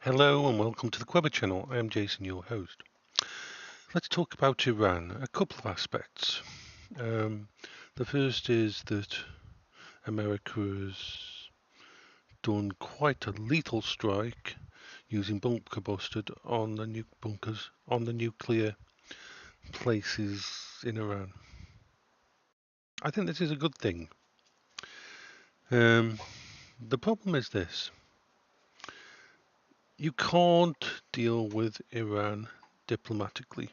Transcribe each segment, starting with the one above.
Hello and welcome to the Quebber channel. I am Jason, your host. Let's talk about Iran. A couple of aspects. The first is that America has done quite a lethal strike using bunker busted on the bunkers on the nuclear places in Iran. I think this is a good thing. The problem is this. You can't deal with Iran diplomatically.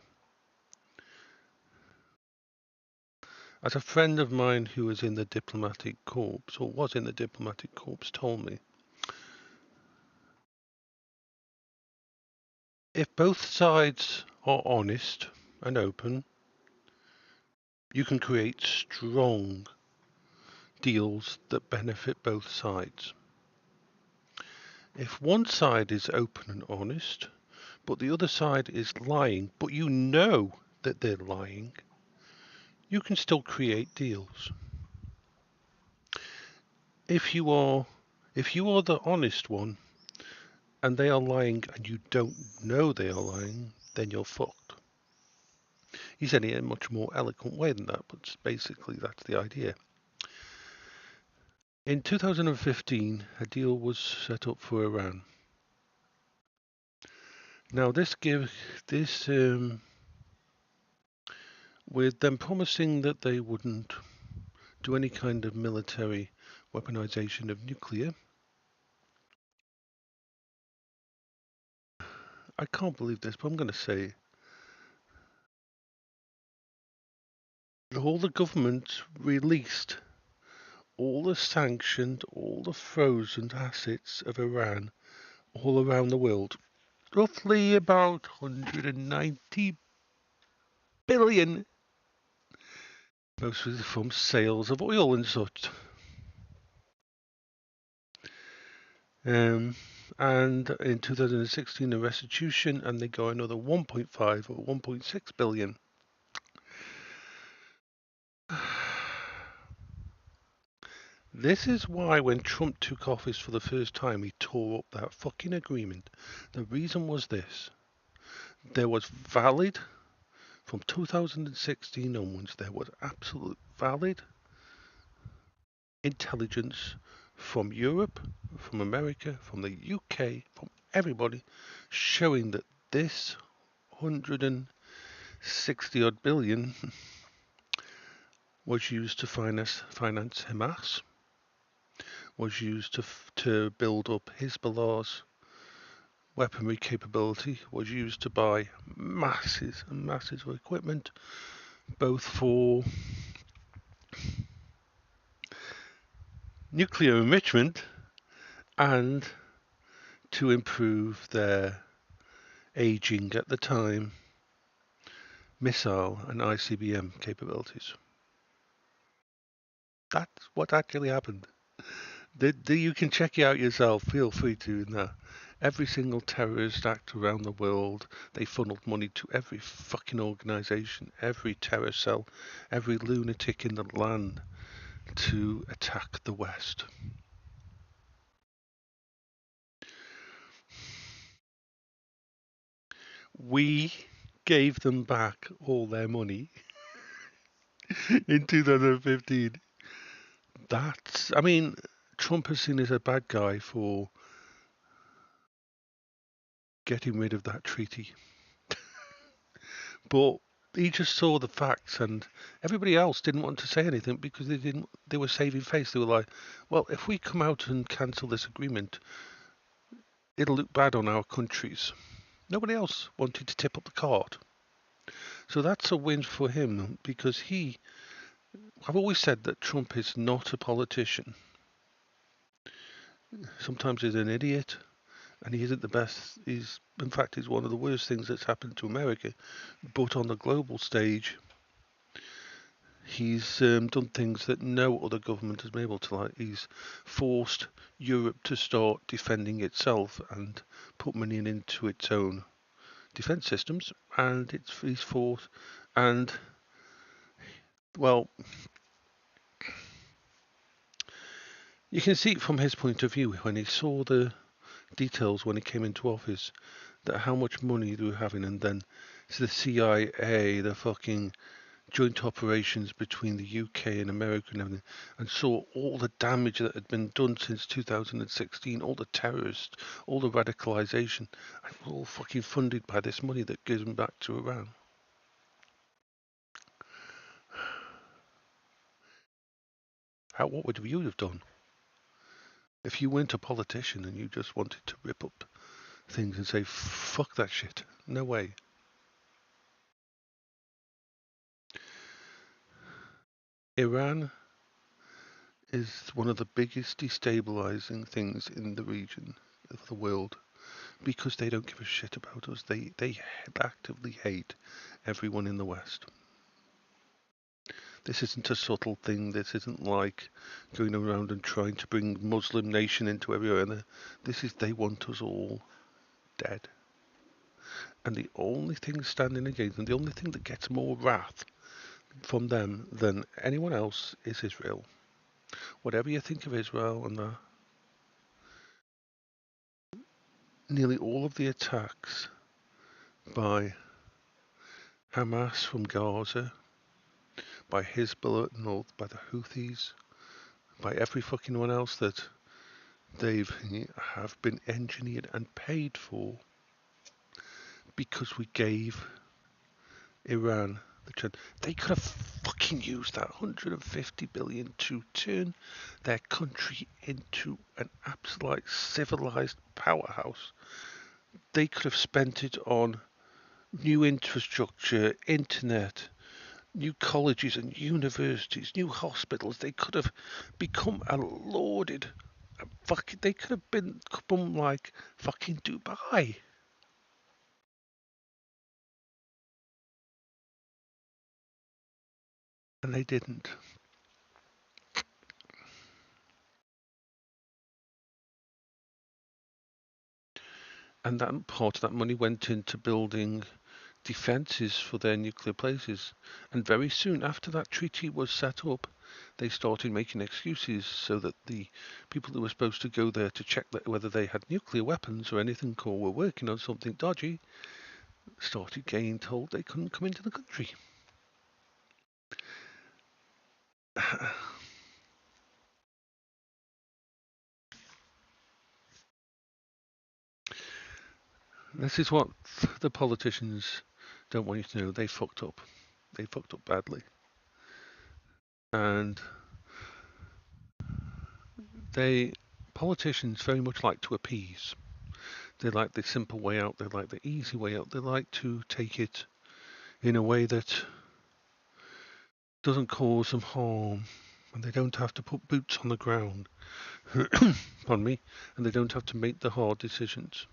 As a friend of mine who was in the diplomatic corps, or was in the diplomatic corps, told me, if both sides are honest and open, you can create strong deals that benefit both sides. If one side is open and honest, but the other side is lying, but you know that they're lying, you can still create deals. If you are the honest one and they are lying and you don't know they are lying, then you're fucked. He said it in a much more eloquent way than that, but basically that's the idea. In 2015, a deal was set up for Iran. Now with them promising that they wouldn't do any kind of military weaponization of nuclear. I can't believe this, but I'm going to say all the governments released all the sanctioned, all the frozen assets of Iran all around the world. Roughly about 190 billion, mostly from sales of oil and such. And in 2016, a restitution, and they got another 1.5 or 1.6 billion. This is why when Trump took office for the first time, he tore up that fucking agreement. The reason was this. There was valid, from 2016 onwards, there was absolute valid intelligence from Europe, from America, from the UK, from everybody, showing that this 160 odd billion was used to finance Hamas, was used to build up Hezbollah's weaponry capability, was used to buy masses and masses of equipment, both for nuclear enrichment and to improve their aging at the time missile and ICBM capabilities. That's what actually happened. You can check it out yourself. Feel free to. Every single terrorist act around the world, they funneled money to every fucking organisation, every terror cell, every lunatic in the land to attack the West. We gave them back all their money in 2015. Trump is seen as a bad guy for getting rid of that treaty. But he just saw the facts, and everybody else didn't want to say anything because they were saving face. They were like, well, if we come out and cancel this agreement, it'll look bad on our countries. Nobody else wanted to tip up the card. So that's a win for him because I've always said that Trump is not a politician. Sometimes he's an idiot, and he isn't the best. He's one of the worst things that's happened to America. But on the global stage, he's done things that no other government has been able to. Like he's forced Europe to start defending itself and put money into its own defense systems, and he's forced. And well, you can see it from his point of view when he saw the details when he came into office, that how much money they were having, and then it's the CIA, the fucking joint operations between the UK and America and everything, and saw all the damage that had been done since 2016, all the terrorists, all the radicalization, and all fucking funded by this money that gives them back to Iran. What would you have done if you weren't a politician and you just wanted to rip up things and say, fuck that shit? No way. Iran is one of the biggest destabilizing things in the region of the world because they don't give a shit about us. They actively hate everyone in the West. This isn't a subtle thing. This isn't like going around and trying to bring Muslim nation into everywhere. This is they want us all dead. And the only thing standing against them, the only thing that gets more wrath from them than anyone else is Israel. Whatever you think of Israel and nearly all of the attacks by Hamas from Gaza, by Hezbollah North, by the Houthis, by every fucking one else that they've have been engineered and paid for because we gave Iran the chance. They could have fucking used that 150 billion to turn their country into an absolute civilized powerhouse. They could have spent it on new infrastructure, internet, new colleges and universities, new hospitals. They could have become a lauded, they could have become like fucking Dubai. And they didn't. And that part of that money went into building defences for their nuclear places. And very soon after that treaty was set up, they started making excuses so that the people that were supposed to go there to check whether they had nuclear weapons or anything or were working on something dodgy started getting told they couldn't come into the country. This is what the politicians don't want you to know. They fucked up. They fucked up badly. And politicians very much like to appease. They like the simple way out. They like the easy way out. They like to take it in a way that doesn't cause them harm. And they don't have to put boots on the ground. Pardon me. And they don't have to make the hard decisions.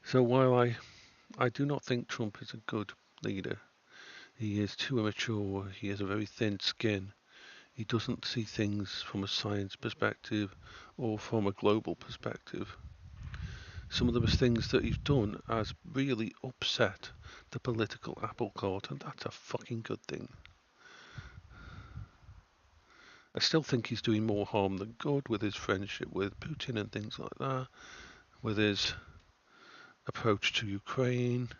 So while I do not think Trump is a good leader, he is too immature, he has a very thin skin, he doesn't see things from a science perspective or from a global perspective. Some of the things that he's done has really upset the political apple cart, and that's a fucking good thing. I still think he's doing more harm than good with his friendship with Putin and things like that, with his approach to Ukraine.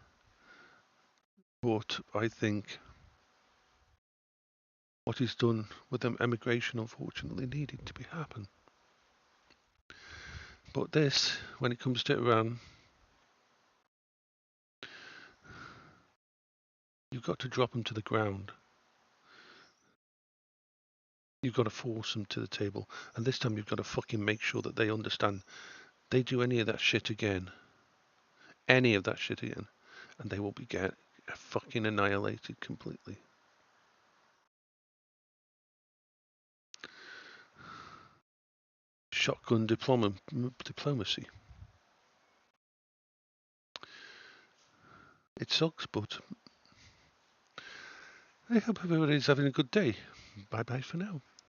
But I think what he's done with them emigration unfortunately needed to be happen. But this, when it comes to Iran, you've got to drop them to the ground. You've got to force them to the table. And this time you've got to fucking make sure that they understand. They do any of that shit again. And they will be fucking annihilated completely. Shotgun diplomacy. It sucks, but I hope everybody's having a good day. Bye bye for now.